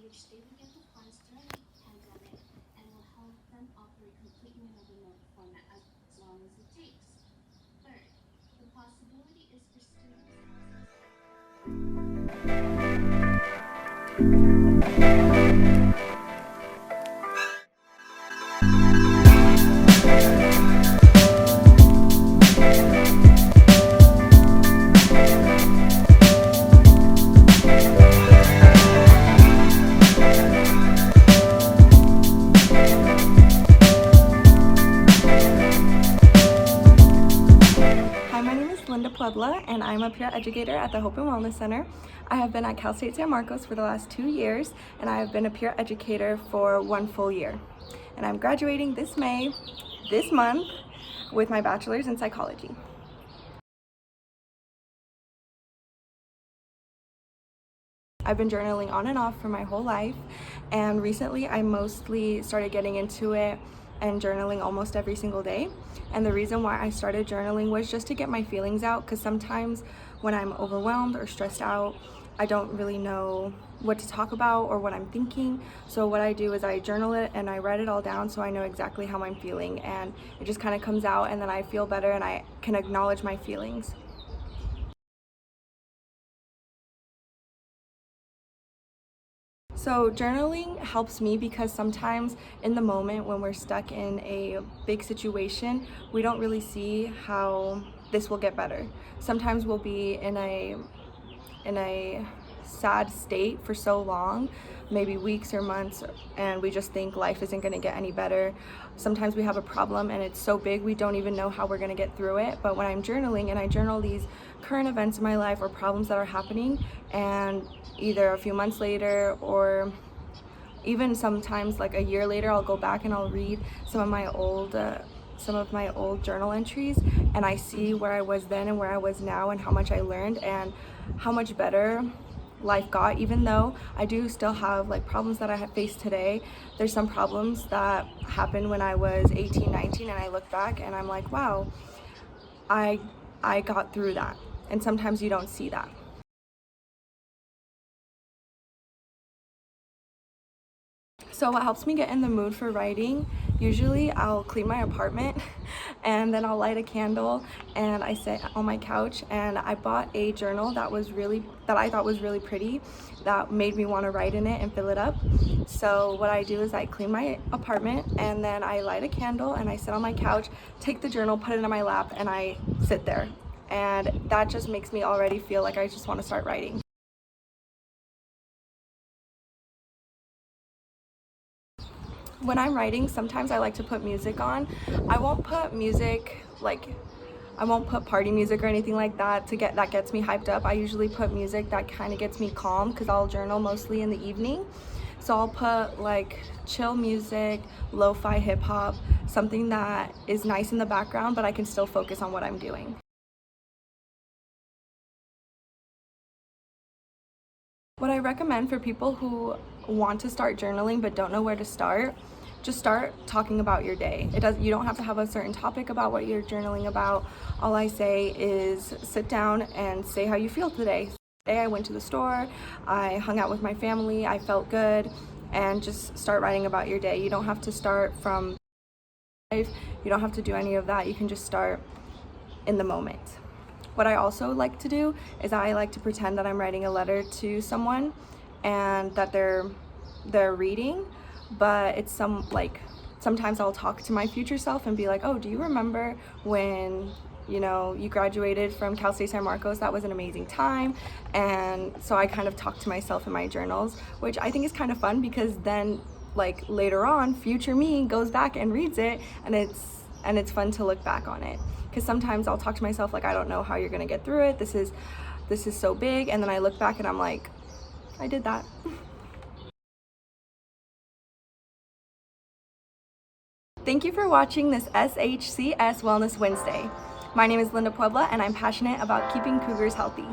which they will get the funds during the pandemic and will help them operate completely in a remote format as long as it takes. Third, the possibility is for and I'm a peer educator at the Hope and Wellness Center. I have been at Cal State San Marcos for the last 2 years, and I have been a peer educator for 1 full year. And I'm graduating this May, this month, with my bachelor's in psychology. I've been journaling on and off for my whole life, and recently I mostly started getting into it and journaling almost every single day. And the reason why I started journaling was just to get my feelings out, because sometimes when I'm overwhelmed or stressed out, I don't really know what to talk about or what I'm thinking. So what I do is I journal it and I write it all down so I know exactly how I'm feeling, and it just kind of comes out, and then I feel better and I can acknowledge my feelings. So journaling helps me because sometimes in the moment when we're stuck in a big situation, we don't really see how this will get better. Sometimes we'll be in a sad state for so long, maybe weeks or months, and we just think life isn't going to get any better. Sometimes we have a problem and it's so big we don't even know how we're going to get through it. But when I'm journaling and I journal these current events in my life or problems that are happening, and either a few months later or even sometimes like a year later, I'll go back and I'll read some of my old journal entries, and I see where I was then and where I was now and how much I learned and how much better life got. Even though I do still have like problems that I have faced today, there's some problems that happened when I was 18, 19, and I look back and I'm like, wow, I got through that. And sometimes you don't see that. So what helps me get in the mood for writing, usually I'll clean my apartment and then I'll light a candle and I sit on my couch, and I bought a journal that I thought was really pretty, that made me want to write in it and fill it up. So what I do is I clean my apartment and then I light a candle and I sit on my couch, take the journal, put it in my lap, and I sit there. And that just makes me already feel like I just want to start writing. When I'm writing, sometimes I like to put music on. I won't put party music or anything like that that gets me hyped up. I usually put music that kind of gets me calm, because I'll journal mostly in the evening. So I'll put like chill music, lo-fi hip hop, something that is nice in the background but I can still focus on what I'm doing. What I recommend for people who want to start journaling but don't know where to start, just start talking about your day. You don't have to have a certain topic about what you're journaling about. All I say is sit down and say how you feel today. Today I went to the store, I hung out with my family, I felt good, and just start writing about your day. You don't have to start from life, you don't have to do any of that. You can just start in the moment. What I also like to do is I like to pretend that I'm writing a letter to someone and that they're reading, but it's sometimes I'll talk to my future self and be like, oh, do you remember when you graduated from Cal State San Marcos? That was an amazing time. And so I kind of talk to myself in my journals, which I think is kind of fun, because then like later on, future me goes back and reads it, and it's fun to look back on it. Because sometimes I'll talk to myself like, I don't know how you're gonna get through it, this is so big, and then I look back and I'm like, I did that. Thank you for watching this SHCS Wellness Wednesday. My name is Linda Puebla, and I'm passionate about keeping cougars healthy.